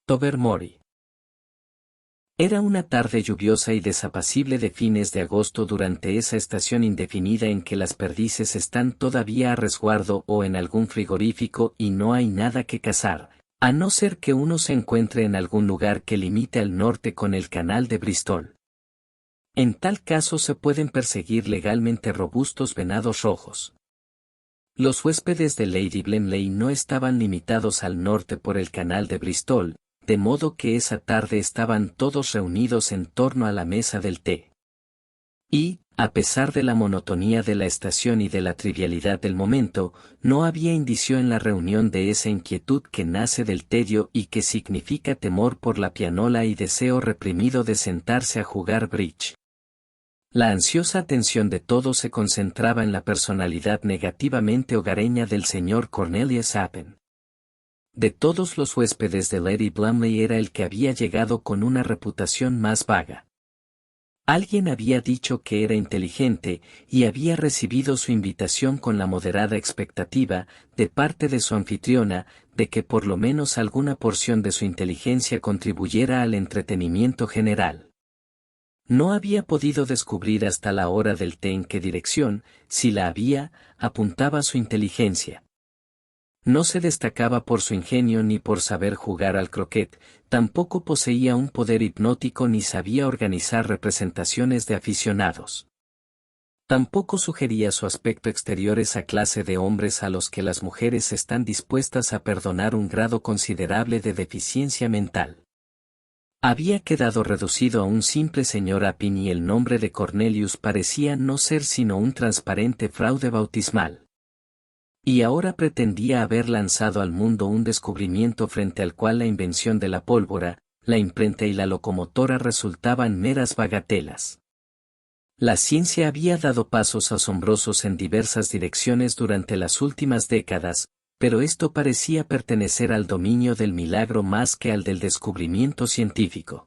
Tobermory. Era una tarde lluviosa y desapacible de fines de agosto durante esa estación indefinida en que las perdices están todavía a resguardo o en algún frigorífico y no hay nada que cazar, a no ser que uno se encuentre en algún lugar que limite al norte con el canal de Bristol. En tal caso se pueden perseguir legalmente robustos venados rojos. Los huéspedes de Lady Blemley no estaban limitados al norte por el canal de Bristol, de modo que esa tarde estaban todos reunidos en torno a la mesa del té. Y, a pesar de la monotonía de la estación y de la trivialidad del momento, no había indicio en la reunión de esa inquietud que nace del tedio y que significa temor por la pianola y deseo reprimido de sentarse a jugar bridge. La ansiosa atención de todos se concentraba en la personalidad negativamente hogareña del señor Cornelius Appin. De todos los huéspedes de Lady Blemley era el que había llegado con una reputación más vaga. Alguien había dicho que era inteligente, y había recibido su invitación con la moderada expectativa, de parte de su anfitriona, de que por lo menos alguna porción de su inteligencia contribuyera al entretenimiento general. No había podido descubrir hasta la hora del té en qué dirección, si la había, apuntaba su inteligencia. No se destacaba por su ingenio ni por saber jugar al croquet, tampoco poseía un poder hipnótico ni sabía organizar representaciones de aficionados. Tampoco sugería su aspecto exterior esa clase de hombres a los que las mujeres están dispuestas a perdonar un grado considerable de deficiencia mental. Había quedado reducido a un simple señor Appin y el nombre de Cornelius parecía no ser sino un transparente fraude bautismal. Y ahora pretendía haber lanzado al mundo un descubrimiento frente al cual la invención de la pólvora, la imprenta y la locomotora resultaban meras bagatelas. La ciencia había dado pasos asombrosos en diversas direcciones durante las últimas décadas, pero esto parecía pertenecer al dominio del milagro más que al del descubrimiento científico.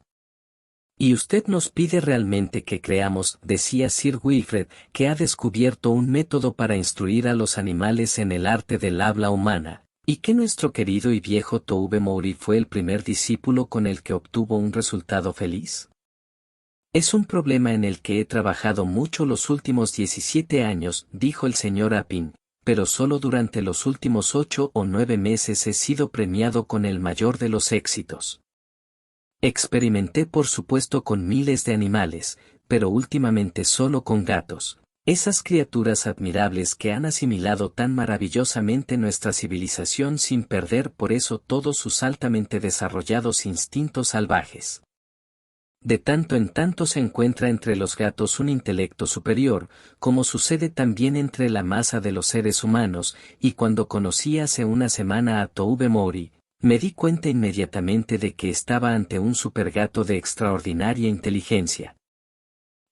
Y usted nos pide realmente que creamos, decía Sir Wilfrid, que ha descubierto un método para instruir a los animales en el arte del habla humana, y que nuestro querido y viejo Tobermory fue el primer discípulo con el que obtuvo un resultado feliz. Es un problema en el que he trabajado mucho los últimos 17 años, dijo el señor Appin, pero solo durante los últimos 8 o 9 meses he sido premiado con el mayor de los éxitos. Experimenté por supuesto con miles de animales, pero últimamente solo con gatos, esas criaturas admirables que han asimilado tan maravillosamente nuestra civilización sin perder por eso todos sus altamente desarrollados instintos salvajes. De tanto en tanto se encuentra entre los gatos un intelecto superior, como sucede también entre la masa de los seres humanos, y cuando conocí hace una semana a Tobermory, me di cuenta inmediatamente de que estaba ante un supergato de extraordinaria inteligencia.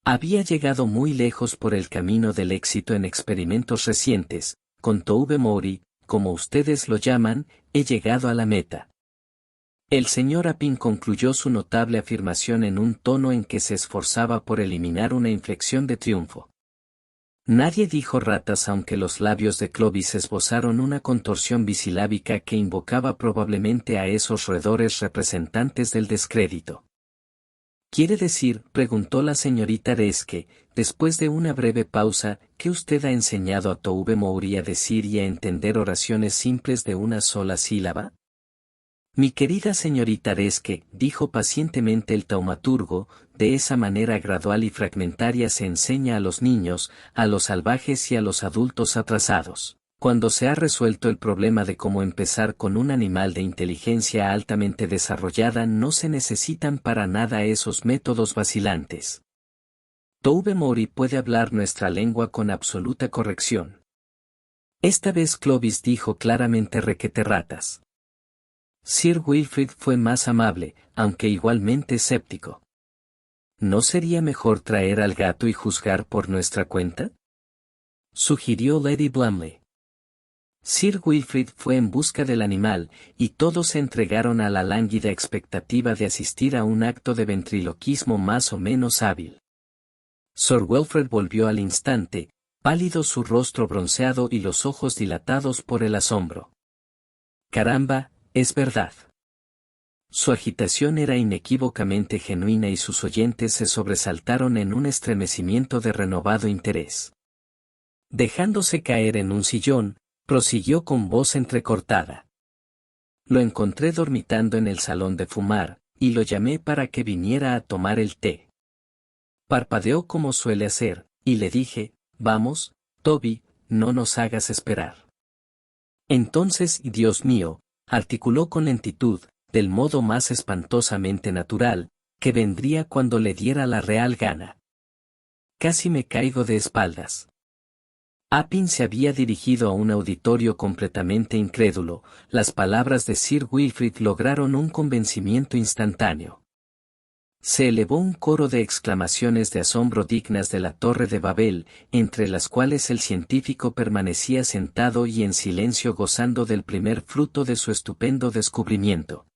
Había llegado muy lejos por el camino del éxito en experimentos recientes, con Tobermory, como ustedes lo llaman, he llegado a la meta. El señor Appin concluyó su notable afirmación en un tono en que se esforzaba por eliminar una inflexión de triunfo. Nadie dijo ratas aunque los labios de Clovis esbozaron una contorsión bisilábica que invocaba probablemente a esos roedores representantes del descrédito. ¿Quiere decir, preguntó la señorita Reske, después de una breve pausa, que usted ha enseñado a Tobermory a decir y a entender oraciones simples de una sola sílaba? Mi querida señorita Reske, dijo pacientemente el taumaturgo, de esa manera gradual y fragmentaria se enseña a los niños, a los salvajes y a los adultos atrasados. Cuando se ha resuelto el problema de cómo empezar con un animal de inteligencia altamente desarrollada no se necesitan para nada esos métodos vacilantes. Tobermory puede hablar nuestra lengua con absoluta corrección. Esta vez Clovis dijo claramente requeterratas. Sir Wilfrid fue más amable, aunque igualmente escéptico. ¿No sería mejor traer al gato y juzgar por nuestra cuenta?, sugirió Lady Blemley. Sir Wilfrid fue en busca del animal, y todos se entregaron a la lánguida expectativa de asistir a un acto de ventriloquismo más o menos hábil. Sir Wilfrid volvió al instante, pálido su rostro bronceado y los ojos dilatados por el asombro. «Caramba, es verdad. Su agitación era inequívocamente genuina y sus oyentes se sobresaltaron en un estremecimiento de renovado interés. Dejándose caer en un sillón, prosiguió con voz entrecortada. Lo encontré dormitando en el salón de fumar, y lo llamé para que viniera a tomar el té. Parpadeó como suele hacer, y le dije, vamos, Toby, no nos hagas esperar. Entonces, Dios mío, articuló con lentitud, del modo más espantosamente natural, que vendría cuando le diera la real gana. Casi me caigo de espaldas. Appin se había dirigido a un auditorio completamente incrédulo, las palabras de Sir Wilfrid lograron un convencimiento instantáneo. Se elevó un coro de exclamaciones de asombro dignas de la Torre de Babel, entre las cuales el científico permanecía sentado y en silencio gozando del primer fruto de su estupendo descubrimiento.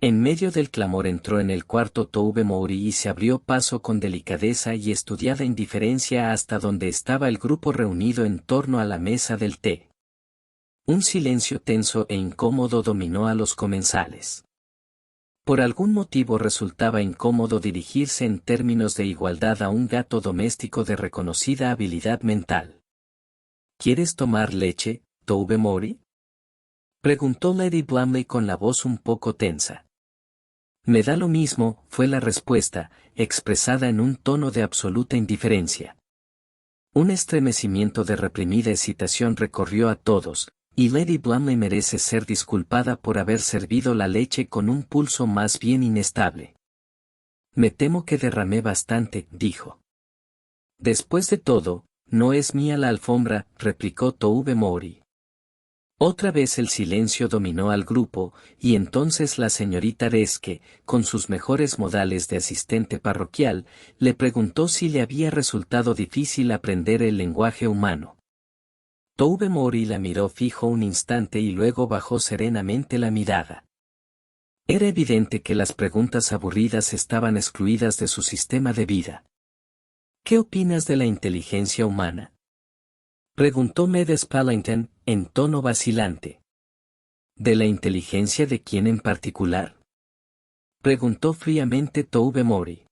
En medio del clamor entró en el cuarto Toubemoury y se abrió paso con delicadeza y estudiada indiferencia hasta donde estaba el grupo reunido en torno a la mesa del té. Un silencio tenso e incómodo dominó a los comensales. Por algún motivo resultaba incómodo dirigirse en términos de igualdad a un gato doméstico de reconocida habilidad mental. ¿Quieres tomar leche, Toubemoury?, preguntó Lady Blamley con la voz un poco tensa. Me da lo mismo, fue la respuesta, expresada en un tono de absoluta indiferencia. Un estremecimiento de reprimida excitación recorrió a todos, y Lady Blamley merece ser disculpada por haber servido la leche con un pulso más bien inestable. Me temo que derramé bastante, dijo. Después de todo, no es mía la alfombra, replicó Toubemoury. Otra vez el silencio dominó al grupo, y entonces la señorita Reske, con sus mejores modales de asistente parroquial, le preguntó si le había resultado difícil aprender el lenguaje humano. Toubemoury la miró fijo un instante y luego bajó serenamente la mirada. Era evidente que las preguntas aburridas estaban excluidas de su sistema de vida. ¿Qué opinas de la inteligencia humana?, preguntó Medes Pallington, en tono vacilante. ¿De la inteligencia de quién en particular?, preguntó fríamente Toubemoury.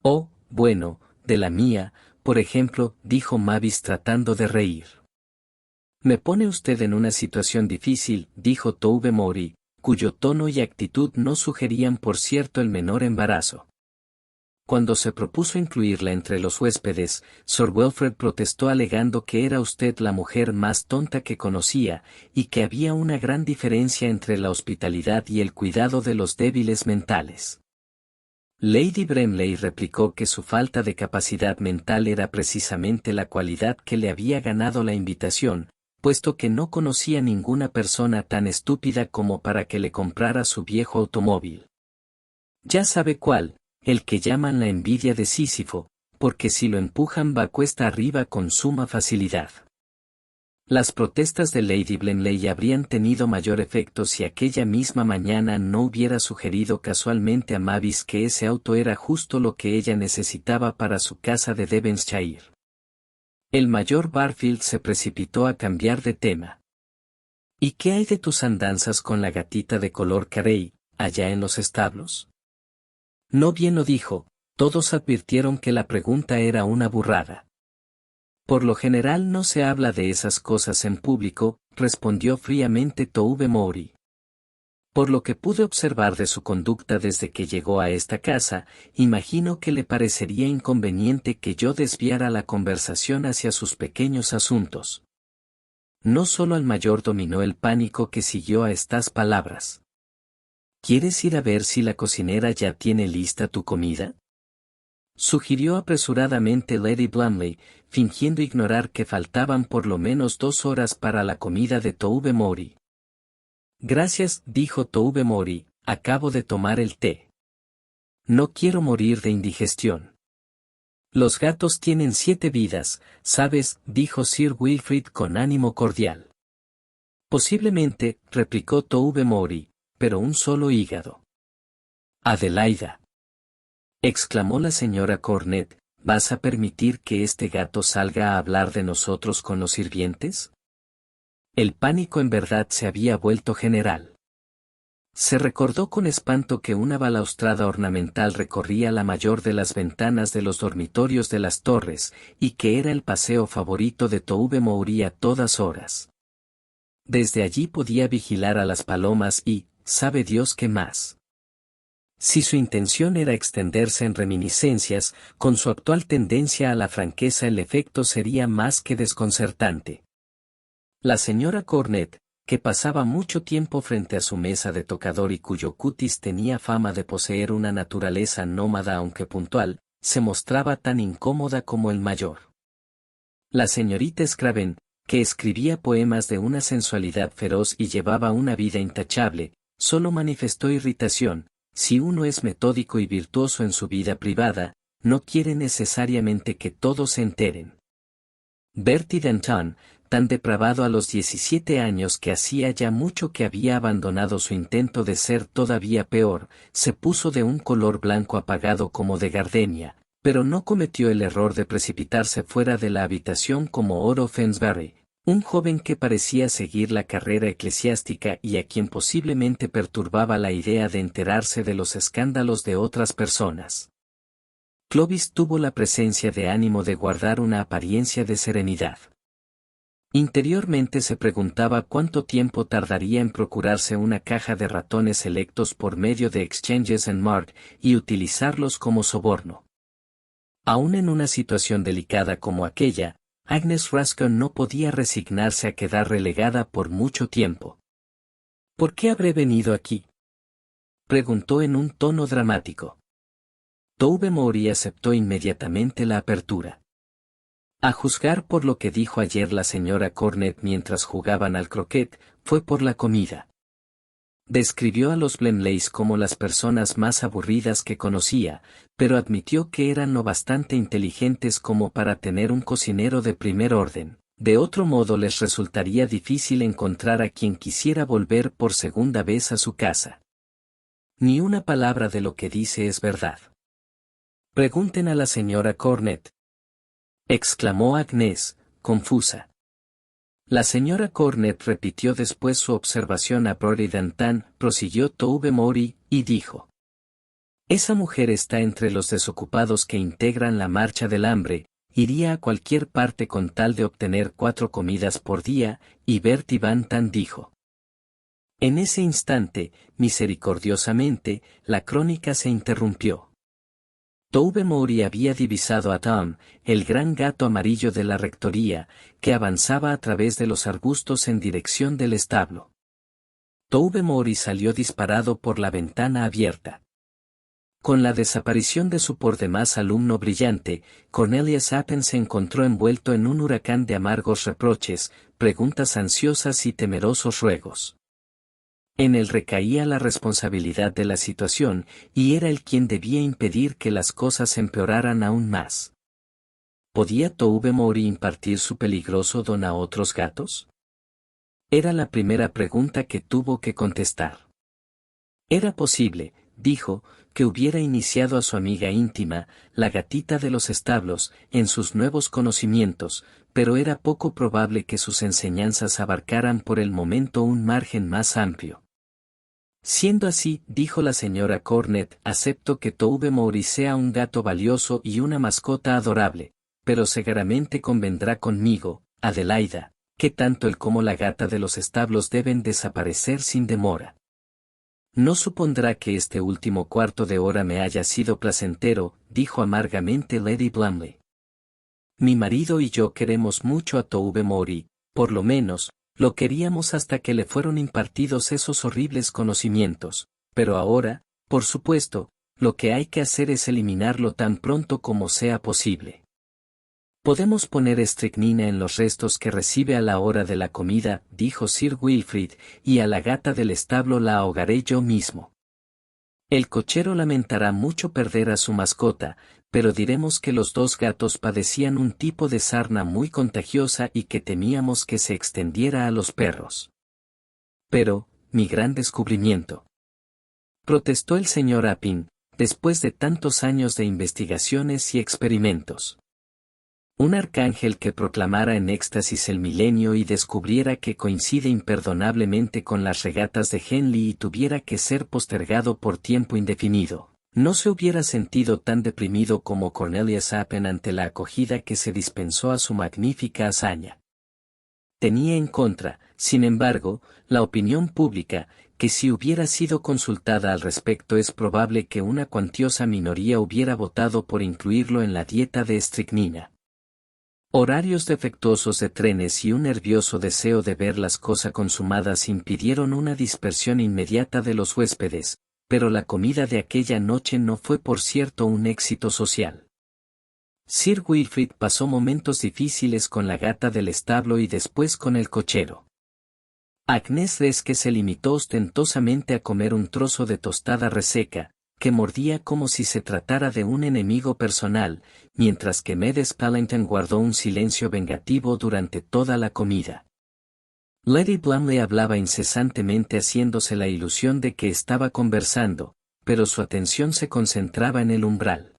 Oh, bueno, de la mía, por ejemplo, dijo Mavis tratando de reír. Me pone usted en una situación difícil, dijo Toubemoury, cuyo tono y actitud no sugerían por cierto el menor embarazo. Cuando se propuso incluirla entre los huéspedes, Sir Wilfrid protestó alegando que era usted la mujer más tonta que conocía, y que había una gran diferencia entre la hospitalidad y el cuidado de los débiles mentales. Lady Bramley replicó que su falta de capacidad mental era precisamente la cualidad que le había ganado la invitación, puesto que no conocía ninguna persona tan estúpida como para que le comprara su viejo automóvil. Ya sabe cuál, el que llaman la envidia de Sísifo, porque si lo empujan va cuesta arriba con suma facilidad. Las protestas de Lady Blamley habrían tenido mayor efecto si aquella misma mañana no hubiera sugerido casualmente a Mavis que ese auto era justo lo que ella necesitaba para su casa de Devonshire. El mayor Barfield se precipitó a cambiar de tema. ¿Y qué hay de tus andanzas con la gatita de color carey, allá en los establos? No bien lo dijo, todos advirtieron que la pregunta era una burrada. Por lo general no se habla de esas cosas en público, respondió fríamente Toubemoury. Por lo que pude observar de su conducta desde que llegó a esta casa, imagino que le parecería inconveniente que yo desviara la conversación hacia sus pequeños asuntos. No solo al mayor dominó el pánico que siguió a estas palabras. ¿Quieres ir a ver si la cocinera ya tiene lista tu comida?, sugirió apresuradamente Lady Blamley, fingiendo ignorar que faltaban por lo menos 2 horas para la comida de Toubemoury. Gracias, dijo Toubemoury, acabo de tomar el té. No quiero morir de indigestión. Los gatos tienen 7 vidas, ¿sabes?, dijo Sir Wilfrid con ánimo cordial. Posiblemente, replicó Toubemoury, pero un solo hígado. Adelaida, exclamó la señora Cornet, ¿vas a permitir que este gato salga a hablar de nosotros con los sirvientes? El pánico en verdad se había vuelto general. Se recordó con espanto que una balaustrada ornamental recorría la mayor de las ventanas de los dormitorios de las torres, y que era el paseo favorito de Toubemoury a todas horas. Desde allí podía vigilar a las palomas y, sabe Dios qué más. Si su intención era extenderse en reminiscencias, con su actual tendencia a la franqueza el efecto sería más que desconcertante. La señora Cornet, que pasaba mucho tiempo frente a su mesa de tocador y cuyo cutis tenía fama de poseer una naturaleza nómada aunque puntual, se mostraba tan incómoda como el mayor. La señorita Scraven, que escribía poemas de una sensualidad feroz y llevaba una vida intachable, solo manifestó irritación. Si uno es metódico y virtuoso en su vida privada, no quiere necesariamente que todos se enteren. Bertie Danton, tan depravado a los 17 años que hacía ya mucho que había abandonado su intento de ser todavía peor, se puso de un color blanco apagado como de gardenia, pero no cometió el error de precipitarse fuera de la habitación como Oro Finsbury, un joven que parecía seguir la carrera eclesiástica y a quien posiblemente perturbaba la idea de enterarse de los escándalos de otras personas. Clovis tuvo la presencia de ánimo de guardar una apariencia de serenidad. Interiormente se preguntaba cuánto tiempo tardaría en procurarse una caja de ratones selectos por medio de Exchanges and Mart y utilizarlos como soborno. Aún en una situación delicada como aquella, Agnes Ruskin no podía resignarse a quedar relegada por mucho tiempo. ¿Por qué habré venido aquí?, preguntó en un tono dramático. Toubemoury aceptó inmediatamente la apertura. A juzgar por lo que dijo ayer la señora Cornet mientras jugaban al croquet, fue por la comida. Describió a los Blemleys como las personas más aburridas que conocía, pero admitió que eran lo bastante inteligentes como para tener un cocinero de primer orden. De otro modo les resultaría difícil encontrar a quien quisiera volver por segunda vez a su casa. Ni una palabra de lo que dice es verdad. Pregunten a la señora Cornet, exclamó Agnes, confusa. La señora Cornet repitió después su observación a Bertie Danton, prosiguió Toubemoury, y dijo: esa mujer está entre los desocupados que integran la marcha del hambre, iría a cualquier parte con tal de obtener 4 comidas por día, y Bertie Danton dijo. En ese instante, misericordiosamente, la crónica se interrumpió. Toubemoury había divisado a Tom, el gran gato amarillo de la rectoría, que avanzaba a través de los arbustos en dirección del establo. Toubemoury salió disparado por la ventana abierta. Con la desaparición de su por demás alumno brillante, Cornelius Appin se encontró envuelto en un huracán de amargos reproches, preguntas ansiosas y temerosos ruegos. En él recaía la responsabilidad de la situación, y era él quien debía impedir que las cosas empeoraran aún más. ¿Podía Toubemoury impartir su peligroso don a otros gatos? Era la primera pregunta que tuvo que contestar. Era posible, dijo, que hubiera iniciado a su amiga íntima, la gatita de los establos, en sus nuevos conocimientos, pero era poco probable que sus enseñanzas abarcaran por el momento un margen más amplio. Siendo así, dijo la señora Cornet, acepto que Toubemoury sea un gato valioso y una mascota adorable, pero seguramente convendrá conmigo, Adelaida, que tanto él como la gata de los establos deben desaparecer sin demora. No supondrá que este último cuarto de hora me haya sido placentero, dijo amargamente Lady Blumley. Mi marido y yo queremos mucho a Toubemoury, por lo menos, lo queríamos hasta que le fueron impartidos esos horribles conocimientos, pero ahora, por supuesto, lo que hay que hacer es eliminarlo tan pronto como sea posible. Podemos poner estricnina en los restos que recibe a la hora de la comida, dijo Sir Wilfrid, y a la gata del establo la ahogaré yo mismo. El cochero lamentará mucho perder a su mascota, pero diremos que los 2 gatos padecían un tipo de sarna muy contagiosa y que temíamos que se extendiera a los perros. Pero, mi gran descubrimiento, protestó el señor Appin, después de tantos años de investigaciones y experimentos. Un arcángel que proclamara en éxtasis el milenio y descubriera que coincide imperdonablemente con las regatas de Henley y tuviera que ser postergado por tiempo indefinido. No se hubiera sentido tan deprimido como Cornelius Appin ante la acogida que se dispensó a su magnífica hazaña. Tenía en contra, sin embargo, la opinión pública, que si hubiera sido consultada al respecto es probable que una cuantiosa minoría hubiera votado por incluirlo en la dieta de estricnina. Horarios defectuosos de trenes y un nervioso deseo de ver las cosas consumadas impidieron una dispersión inmediata de los huéspedes, pero la comida de aquella noche no fue por cierto un éxito social. Sir Wilfrid pasó momentos difíciles con la gata del establo y después con el cochero. Agnes Reske se limitó ostentosamente a comer un trozo de tostada reseca, que mordía como si se tratara de un enemigo personal, mientras que Medes Pellington guardó un silencio vengativo durante toda la comida. Lady Blumley hablaba incesantemente haciéndose la ilusión de que estaba conversando, pero su atención se concentraba en el umbral.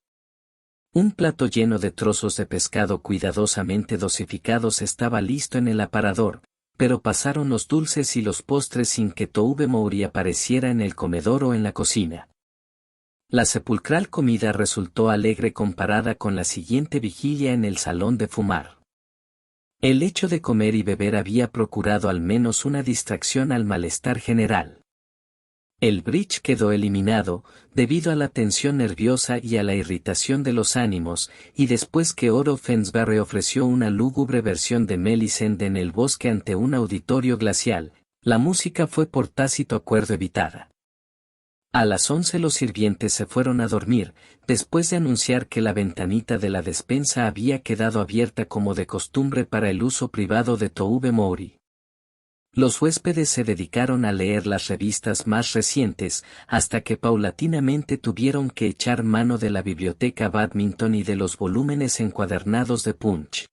Un plato lleno de trozos de pescado cuidadosamente dosificados estaba listo en el aparador, pero pasaron los dulces y los postres sin que Tobermory apareciera en el comedor o en la cocina. La sepulcral comida resultó alegre comparada con la siguiente vigilia en el salón de fumar. El hecho de comer y beber había procurado al menos una distracción al malestar general. El bridge quedó eliminado, debido a la tensión nerviosa y a la irritación de los ánimos, y después que Oro Fensberry ofreció una lúgubre versión de Melisande en el bosque ante un auditorio glacial, la música fue por tácito acuerdo evitada. A las 11 los sirvientes se fueron a dormir, después de anunciar que la ventanita de la despensa había quedado abierta como de costumbre para el uso privado de Tobermory. Los huéspedes se dedicaron a leer las revistas más recientes, hasta que paulatinamente tuvieron que echar mano de la biblioteca Badminton y de los volúmenes encuadernados de Punch.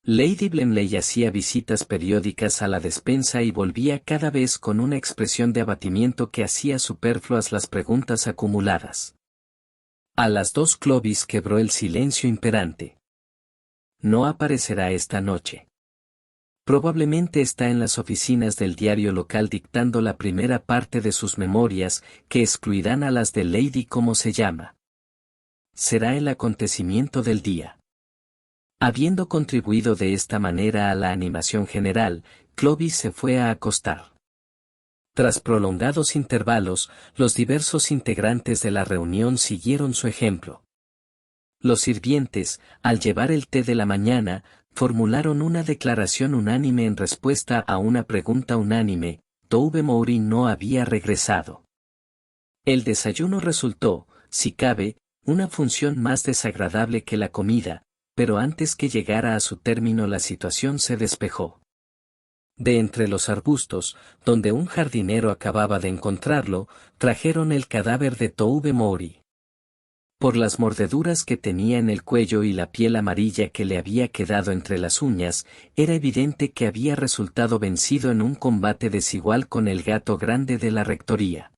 Lady Blemley hacía visitas periódicas a la despensa y volvía cada vez con una expresión de abatimiento que hacía superfluas las preguntas acumuladas. A las 2 Clovis quebró el silencio imperante. No aparecerá esta noche. Probablemente está en las oficinas del diario local dictando la primera parte de sus memorias, que excluirán a las de Lady como se llama. Será el acontecimiento del día. Habiendo contribuido de esta manera a la animación general, Clovis se fue a acostar. Tras prolongados intervalos, los diversos integrantes de la reunión siguieron su ejemplo. Los sirvientes, al llevar el té de la mañana, formularon una declaración unánime en respuesta a una pregunta unánime: Tobermory no había regresado. El desayuno resultó, si cabe, una función más desagradable que la comida, pero antes que llegara a su término la situación se despejó. De entre los arbustos, donde un jardinero acababa de encontrarlo, trajeron el cadáver de Tobermory. Por las mordeduras que tenía en el cuello y la piel amarilla que le había quedado entre las uñas, era evidente que había resultado vencido en un combate desigual con el gato grande de la rectoría.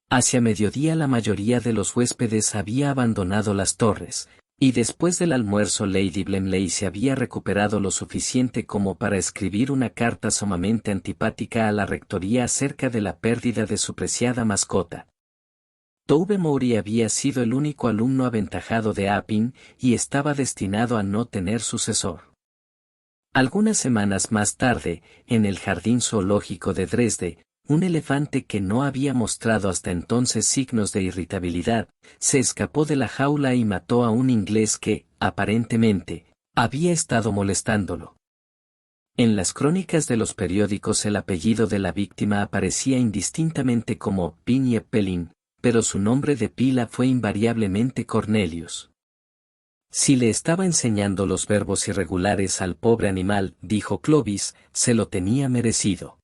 Hacia mediodía la mayoría de los huéspedes había abandonado las torres, y después del almuerzo Lady Blemley se había recuperado lo suficiente como para escribir una carta sumamente antipática a la rectoría acerca de la pérdida de su preciada mascota. Tobermory había sido el único alumno aventajado de Appin y estaba destinado a no tener sucesor. Algunas semanas más tarde, en el jardín zoológico de Dresde, un elefante que no había mostrado hasta entonces signos de irritabilidad, se escapó de la jaula y mató a un inglés que, aparentemente, había estado molestándolo. En las crónicas de los periódicos el apellido de la víctima aparecía indistintamente como Piñepelin, pero su nombre de pila fue invariablemente Cornelius. Si le estaba enseñando los verbos irregulares al pobre animal, dijo Clovis, se lo tenía merecido.